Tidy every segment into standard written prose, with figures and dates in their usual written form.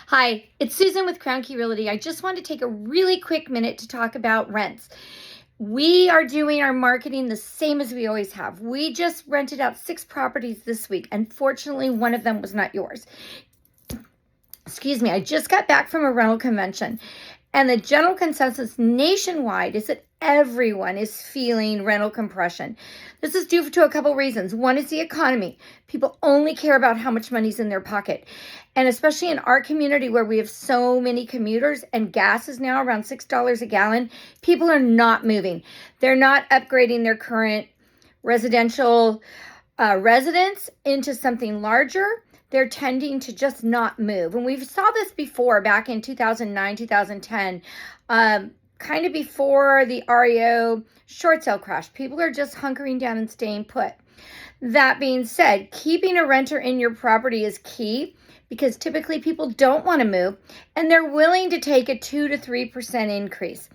Hi, it's Susan with Crown Key Realty. I just want to take a really quick minute to talk about rents. We are doing our marketing the same as we always have. We just rented out 6 properties this week. Unfortunately, one of them was not yours. Excuse me, I just got back from a rental convention, and the general consensus nationwide is that everyone is feeling rental compression. This is due to a couple reasons. One is the economy. People only care about how much money's in their pocket. And especially in our community where we have so many commuters and gas is now around $6 a gallon, people are not moving. They're not upgrading their current residential residence into something larger. They're tending to just not move. And we saw this before back in 2009, 2010, kind of before the REO short sale crash. People are just hunkering down and staying put. That being said, keeping a renter in your property is key because typically people don't want to move and they're willing to take a 2 to 3% increase.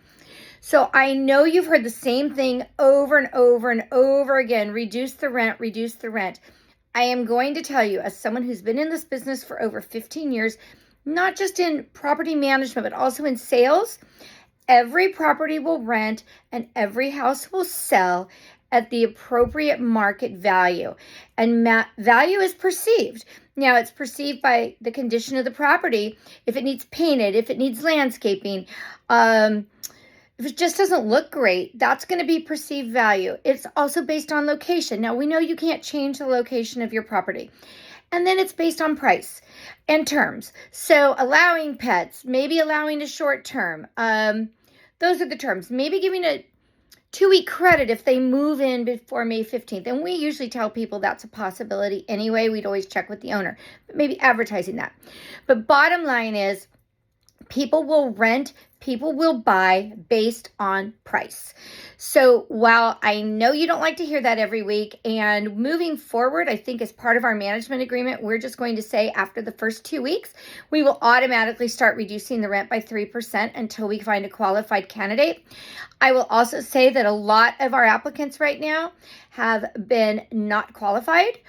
So I know you've heard the same thing over and over and over again, reduce the rent, reduce the rent. I am going to tell you, as someone who's been in this business for over 15 years, not just in property management, but also in sales, every property will rent and every house will sell at the appropriate market value. And value is perceived. Now, it's perceived by the condition of the property, if it needs painted, if it needs landscaping, if it just doesn't look great, that's going to be perceived value. It's also based on location. Now, we know you can't change the location of your property. And then it's based on price and terms. So allowing pets, maybe allowing a short term. Those are the terms. Maybe giving a 2-week credit if they move in before May 15th. And we usually tell people that's a possibility anyway. We'd always check with the owner, but maybe advertising that. But bottom line is, people will rent, people will buy based on price. So while I know you don't like to hear that every week, and moving forward, I think as part of our management agreement, we're just going to say after the first 2 weeks, we will automatically start reducing the rent by 3% until we find a qualified candidate. I will also say that a lot of our applicants right now have been not qualified.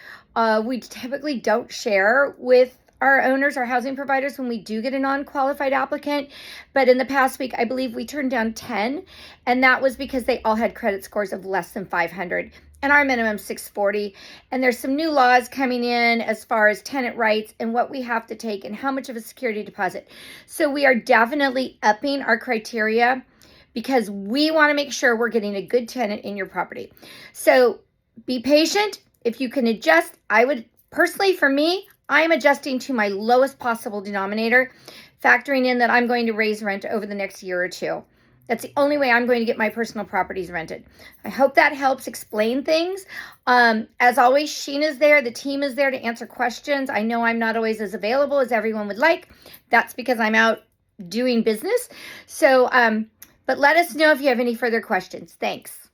We typically don't share with our owners, our housing providers, when we do get a non-qualified applicant. But in the past week, I believe we turned down 10, and that was because they all had credit scores of less than 500, and our minimum 640. And there's some new laws coming in as far as tenant rights and what we have to take and how much of a security deposit. So we are definitely upping our criteria because we want to make sure we're getting a good tenant in your property. So be patient. If you can adjust, I would personally, for me, I'm adjusting to my lowest possible denominator, factoring in that I'm going to raise rent over the next year or two. That's the only way I'm going to get my personal properties rented. I hope that helps explain things. As always, Sheena's there. The team is there to answer questions. I know I'm not always as available as everyone would like. That's because I'm out doing business. So, but let us know if you have any further questions. Thanks.